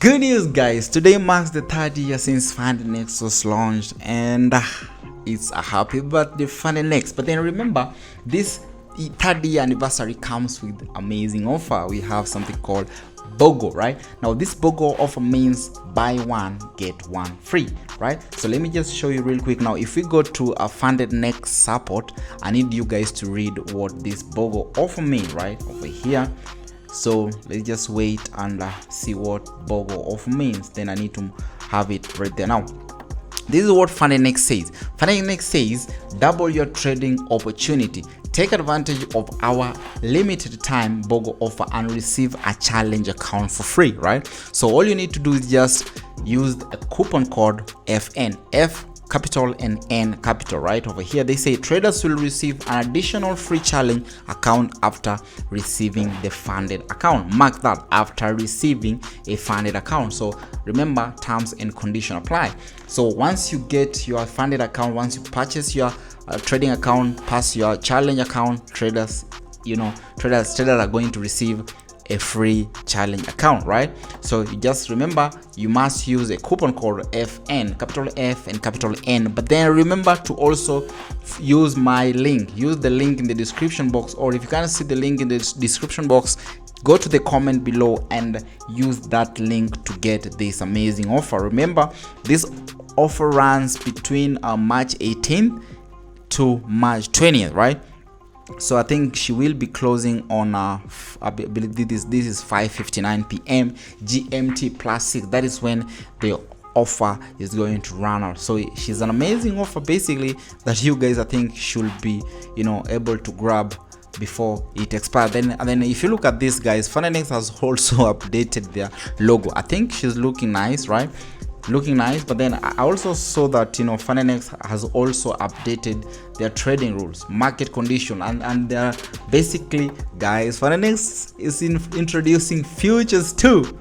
Good news, guys. Today marks the 3rd year since FundedNext was launched, and it's a happy birthday, FundedNext. But then remember, this 3rd year anniversary comes with amazing offer. We have something called BOGO, right? Now this BOGO offer means buy one get one free, right? So let me just show you real quick. Now if we go to a FundedNext support, I need you guys to read what this BOGO offer means right over here. So let's just wait and see what BOGO offer means. Then I need to have it right there. Now this is what FundedNext says. FundedNext says double your trading opportunity. Take advantage of our limited time BOGO offer and receive a challenge account for free, right? So all you need to do is just use a coupon code FN, F capital and N capital, right? Over here they say traders will receive an additional free challenge account after receiving the funded account. Mark that, after receiving a funded account. So remember, terms and condition apply. So once you get your funded account, once you purchase your trading account, pass your challenge account, traders are going to receive a free challenge account, right? So you just remember, you must use a coupon code FN, capital F and capital N. But then remember to also use my link. Use the link in the description box, or if you can't see the link in the description box, go to the comment below and use that link to get this amazing offer. Remember, this offer runs between March 18th to March 20th, right? So I think she will be closing on I believe this is 5:59 p.m. GMT plus 6. That is when the offer is going to run out. So she's an amazing offer basically that you guys I think should be able to grab before it expires. And then if you look at this, guys, FundedNext has also updated their logo. I think she's looking nice, right? Looking nice. But then I also saw that FundedNext has also updated their trading rules, market condition, and they're basically, guys, FundedNext is introducing futures too.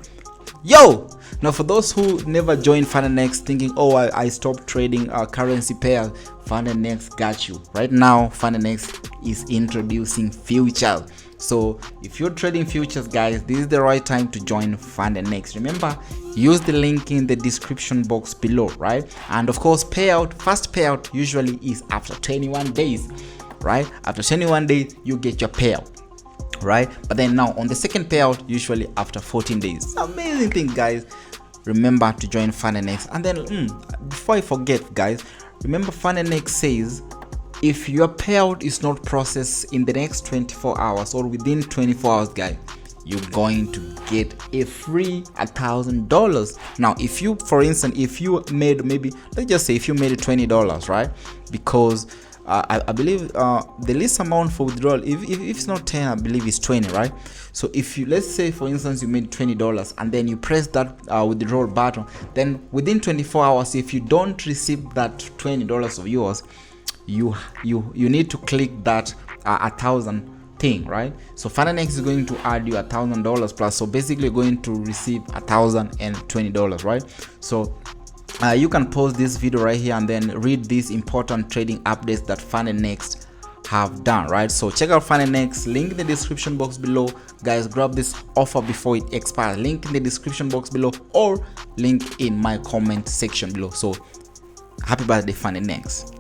Yo, now for those who never joined FundedNext thinking, oh, I stopped trading currency pairs, FundedNext got you. Right now FundedNext is introducing futures. So if you're trading futures, guys, this is the right time to join FundedNext. Remember, use the link in the description box below, right? And of course, first payout usually is after 21 days, right? After 21 days you get your payout, right? But then now on the second payout, usually after 14 days. Amazing thing, guys. Remember to join FundedNext. And then before I forget, guys, remember FundedNext says if your payout is not processed in the next 24 hours or within 24 hours, guys, you're going to get a free $1,000. Now if you, for instance, if you made, maybe let's just say if you made $20, right? Because I believe the least amount for withdrawal, if it's not 10, I believe it's 20, right? So if you, let's say for instance you made $20 and then you press that withdrawal button, then within 24 hours if you don't receive that $20 of yours, you need to click that 1,000 thing, right? So FundedNext is going to add you $1,000 plus, so basically you're going to receive $1,020, right? So you can pause this video right here and then read these important trading updates that FundedNext have done, right? So check out FundedNext, link in the description box below. Guys, grab this offer before it expires, link in the description box below or link in my comment section below. So happy birthday, FundedNext.